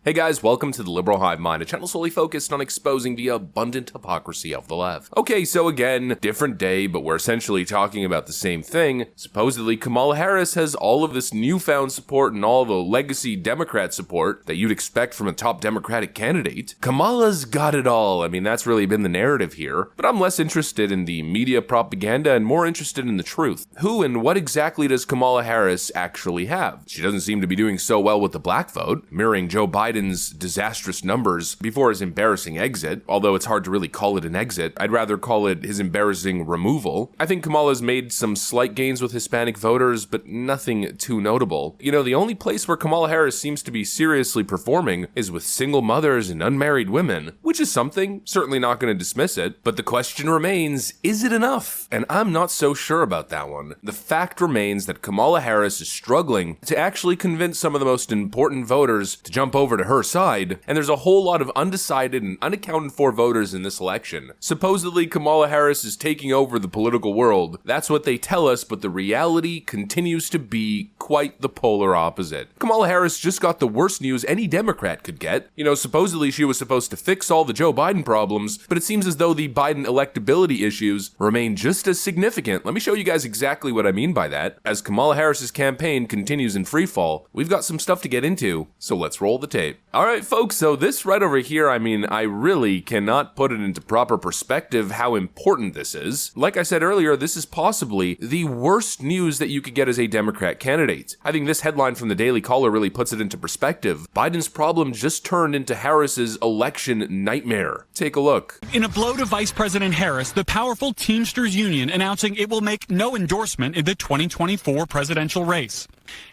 Hey guys, welcome to the Liberal Hive Mind, a channel solely focused on exposing the abundant hypocrisy of the left. Okay, so again, different day, but we're essentially talking about the same thing. Supposedly, Kamala Harris has all of this newfound support and all the legacy Democrat support that you'd expect from a top Democratic candidate. Kamala's got it all. I mean, that's really been the narrative here. But I'm less interested in the media propaganda and more interested in the truth. Who and what exactly does Kamala Harris actually have? She doesn't seem to be doing so well with the black vote, mirroring Joe Biden's disastrous numbers before his embarrassing exit, although it's hard to really call it an exit. I'd rather call it his embarrassing removal. I think Kamala's made some slight gains with Hispanic voters, but nothing too notable. You know, the only place where Kamala Harris seems to be seriously performing is with single mothers and unmarried women, which is something, certainly not going to dismiss it, but the question remains, is it enough? And I'm not so sure about that one. The fact remains that Kamala Harris is struggling to actually convince some of the most important voters to jump over to her side, and there's a whole lot of undecided and unaccounted for voters in this election. Supposedly, Kamala Harris is taking over the political world. That's what they tell us, but the reality continues to be quite the polar opposite. Kamala Harris just got the worst news any Democrat could get. You know, supposedly she was supposed to fix all the Joe Biden problems, but it seems as though the Biden electability issues remain just as significant. Let me show you guys exactly what I mean by that. As Kamala Harris's campaign continues in freefall, we've got some stuff to get into, so let's roll the tape. Alright folks, so this right over here, I mean, I really cannot put it into proper perspective how important this is. Like I said earlier, this is possibly the worst news that you could get as a Democrat candidate. I think this headline from the Daily Caller really puts it into perspective. Biden's problem just turned into Harris's election nightmare. Take a look. In a blow to Vice President Harris, the powerful Teamsters Union announcing it will make no endorsement in the 2024 presidential race.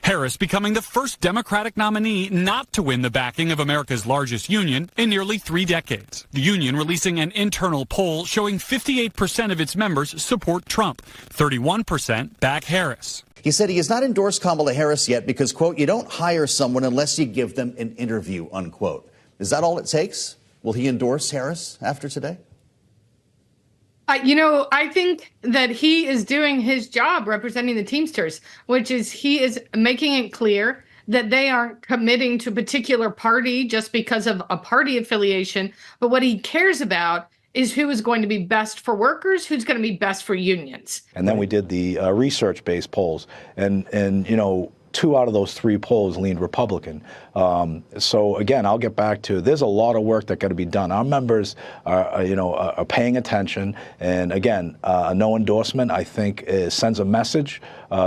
Harris becoming the first Democratic nominee not to win the backing of America's largest union in nearly 3 decades. The union releasing an internal poll showing 58% of its members support Trump, 31% back Harris. He said he has not endorsed Kamala Harris yet because, quote, you don't hire someone unless you give them an interview, unquote. Is that all it takes? Will he endorse Harris after today? I think that he is doing his job representing the Teamsters, which is he is making it clear that they aren't committing to a particular party just because of a party affiliation. But what he cares about is who is going to be best for workers, who's going to be best for unions. And then we did the research-based polls. And you know, 2 out of those 3 polls leaned Republican. So again, I'll get back to there's a lot of work that got to be done. Our members are paying attention, and again, no endorsement I think sends a message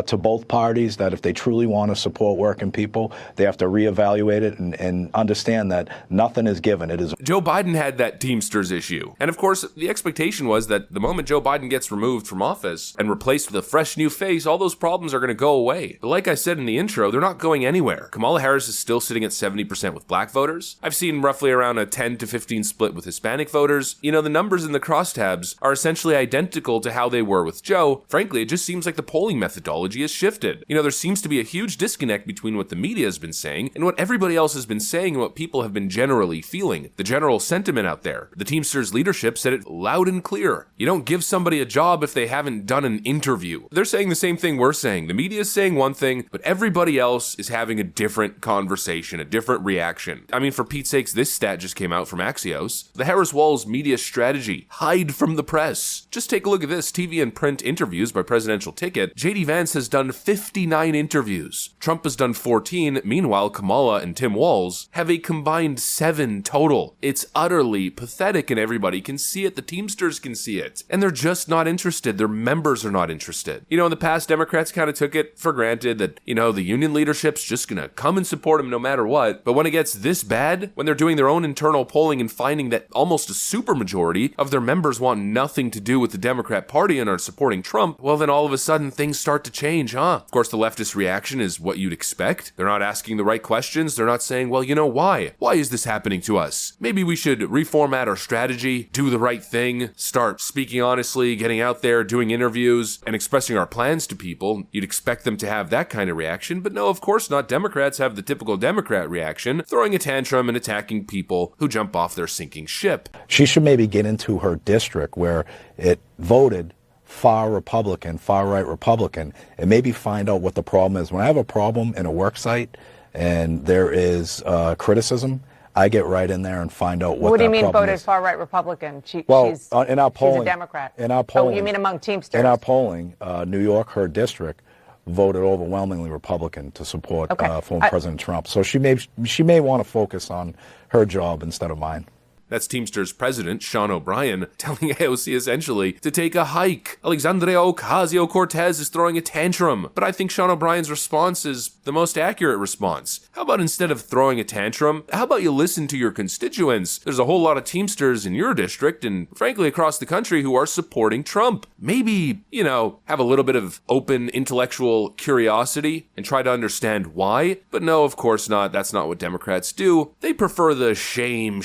to both parties that if they truly want to support working people, they have to reevaluate it and understand that nothing is given. It is. Joe Biden had that Teamsters issue, and of course, the expectation was that the moment Joe Biden gets removed from office and replaced with a fresh new face, all those problems are going to go away. But like I said in the intro, they're not going anywhere. Kamala Harris is still sitting at 70% with black voters. I've seen roughly around a 10 to 15 split with Hispanic voters. You know, the numbers in the crosstabs are essentially identical to how they were with Joe. Frankly, it just seems like the polling methodology has shifted. You know, there seems to be a huge disconnect between what the media has been saying and what everybody else has been saying and what people have been generally feeling. The general sentiment out there. The Teamsters leadership said it loud and clear. You don't give somebody a job if they haven't done an interview. They're saying the same thing we're saying. The media is saying one thing, but everybody else is having a different conversation, a different reaction. I mean, for Pete's sakes, this stat just came out from Axios. The Harris-Walz media strategy, hide from the press. Just take a look at this. TV and print interviews by presidential ticket. J.D. Vance has done 59 interviews. Trump has done 14. Meanwhile, Kamala and Tim Walz have a combined 7 total. It's utterly pathetic and everybody can see it. The Teamsters can see it. And they're just not interested. Their members are not interested. You know, in the past, Democrats kind of took it for granted that, you know, the union leadership's just gonna come and support them no matter what. But when it gets this bad, when they're doing their own internal polling and finding that almost a supermajority of their members want nothing to do with the Democrat Party and are supporting Trump, well then all of a sudden things start to change, huh? Of course, the leftist reaction is what you'd expect. They're not asking the right questions. They're not saying, well, you know, why? Why is this happening to us? Maybe we should reformat our strategy, do the right thing, start speaking honestly, getting out there, doing interviews, and expressing our plans to people. You'd expect them to have that kind of reaction, but no, of course not. Democrats have the typical Democrat reaction, throwing a tantrum and attacking people who jump off their sinking ship. She should maybe get into her district where it voted far Republican, far right Republican, and maybe find out what the problem is. When I have a problem in a work site and there is criticism, I get right in there and find out what do you that mean problem voted is. far-right Republican? Well, she's in our polling, she's a Democrat. In our polling, oh, you mean among Teamsters? In our polling, New York, her district, voted overwhelmingly Republican to support former President Trump. So she may want to focus on her job instead of mine. That's Teamsters president Sean O'Brien telling AOC essentially to take a hike. Alexandria Ocasio-Cortez is throwing a tantrum, but I think Sean O'Brien's response is the most accurate response. How about instead of throwing a tantrum, how about you listen to your constituents? There's a whole lot of Teamsters in your district and frankly across the country who are supporting Trump. Maybe, have a little bit of open intellectual curiosity and try to understand why. But no, of course not. That's not what Democrats do. They prefer the shame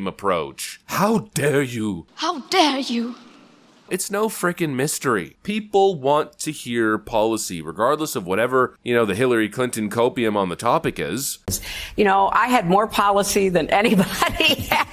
approach. How dare you? How dare you? It's no frickin' mystery. People want to hear policy, regardless of whatever, the Hillary Clinton copium on the topic is. I had more policy than anybody had.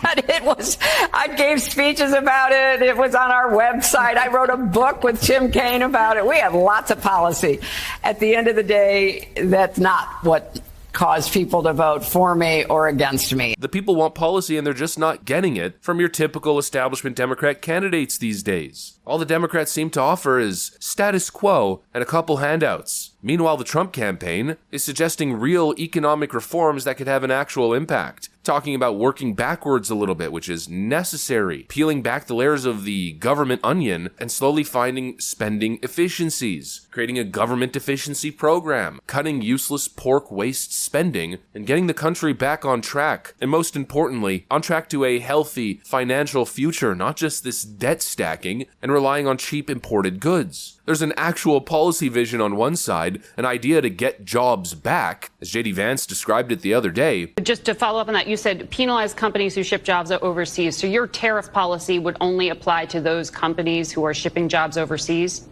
I gave speeches about it. It was on our website. I wrote a book with Tim Kaine about it. We had lots of policy. At the end of the day, that's not what cause people to vote for me or against me. The people want policy and they're just not getting it from your typical establishment Democrat candidates these days. All the Democrats seem to offer is status quo and a couple handouts. Meanwhile, the Trump campaign is suggesting real economic reforms that could have an actual impact. Talking about working backwards a little bit, which is necessary. Peeling back the layers of the government onion and slowly finding spending efficiencies. Creating a government efficiency program. Cutting useless pork waste spending and getting the country back on track. And most importantly, on track to a healthy financial future, not just this debt stacking and relying on cheap imported goods. There's an actual policy vision on one side, an idea to get jobs back, as J.D. Vance described it the other day. Just to follow up on that, you said penalize companies who ship jobs overseas. So your tariff policy would only apply to those companies who are shipping jobs overseas?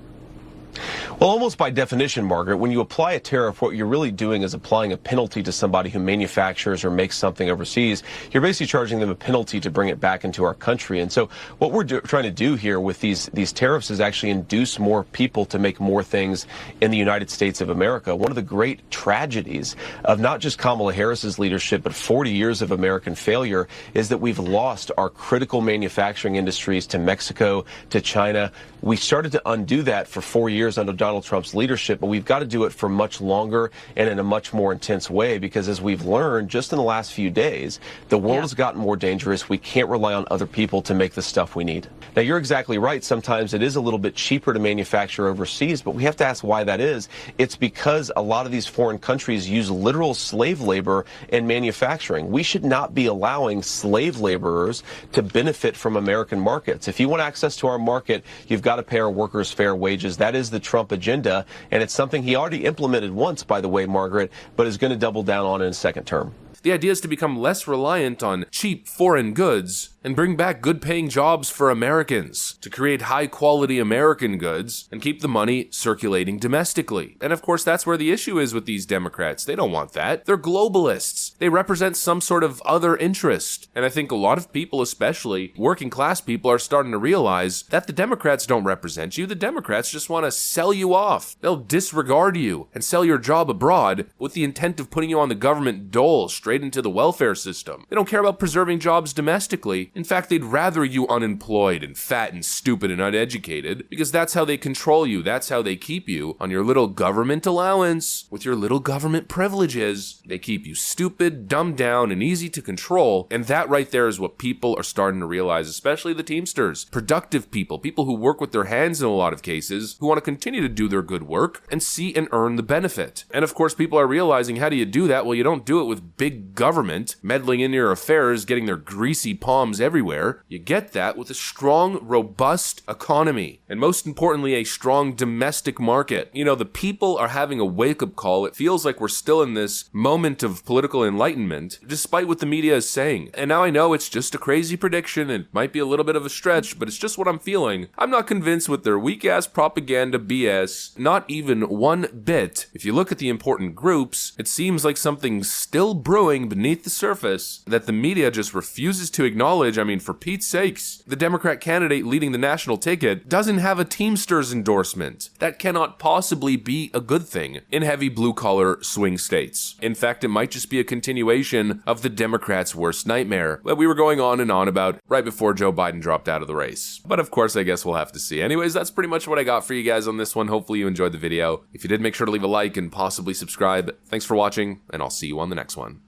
Well, almost by definition, Margaret, when you apply a tariff, what you're really doing is applying a penalty to somebody who manufactures or makes something overseas. You're basically charging them a penalty to bring it back into our country. And so what we're trying to do here with these tariffs is actually induce more people to make more things in the United States of America. One of the great tragedies of not just Kamala Harris's leadership, but 40 years of American failure is that we've lost our critical manufacturing industries to Mexico, to China. We started to undo that for 4 years under Donald Trump's leadership, but we've got to do it for much longer and in a much more intense way, because as we've learned just in the last few days, the world has gotten more dangerous. We can't rely on other people to make the stuff we need. Now, you're exactly right. Sometimes it is a little bit cheaper to manufacture overseas, but we have to ask why that is. It's because a lot of these foreign countries use literal slave labor in manufacturing. We should not be allowing slave laborers to benefit from American markets. If you want access to our market, you've got to pay our workers fair wages. That is the Trump agenda, and it's something he already implemented once, by the way, Margaret, but is going to double down on in his second term. The idea is to become less reliant on cheap foreign goods and bring back good-paying jobs for Americans, to create high-quality American goods and keep the money circulating domestically. And of course, that's where the issue is with these Democrats. They don't want that. They're globalists. They represent some sort of other interest. And I think a lot of people, especially working-class people, are starting to realize that the Democrats don't represent you. The Democrats just want to sell you off. They'll disregard you and sell your job abroad with the intent of putting you on the government dole straight into the welfare system. They don't care about preserving jobs domestically. In fact, they'd rather you unemployed and fat and stupid and uneducated, because that's how they control you. That's how they keep you on your little government allowance with your little government privileges. They keep you stupid, dumbed down, and easy to control. And that right there is what people are starting to realize, especially the Teamsters. Productive people who work with their hands in a lot of cases, who want to continue to do their good work and see and earn the benefit. And of course, people are realizing, how do you do that? Well, you don't do it with big government meddling in your affairs, getting their greasy palms everywhere. You get that with a strong, robust economy, and most importantly, a strong domestic market. The people are having a wake-up call. It feels like we're still in this moment of political enlightenment, despite what the media is saying. And now I know it's just a crazy prediction. It might be a little bit of a stretch, but it's just what I'm feeling. I'm not convinced with their weak-ass propaganda BS, not even one bit. If you look at the important groups, it seems like something's still brewing brewing beneath the surface that the media just refuses to acknowledge. I mean, for Pete's sakes, the Democrat candidate leading the national ticket doesn't have a Teamsters endorsement. That cannot possibly be a good thing in heavy blue-collar swing states. In fact, it might just be a continuation of the Democrats' worst nightmare that we were going on and on about right before Joe Biden dropped out of the race. But of course, I guess we'll have to see. Anyways, that's pretty much what I got for you guys on this one. Hopefully you enjoyed the video. If you did, make sure to leave a like and possibly subscribe. Thanks for watching, and I'll see you on the next one.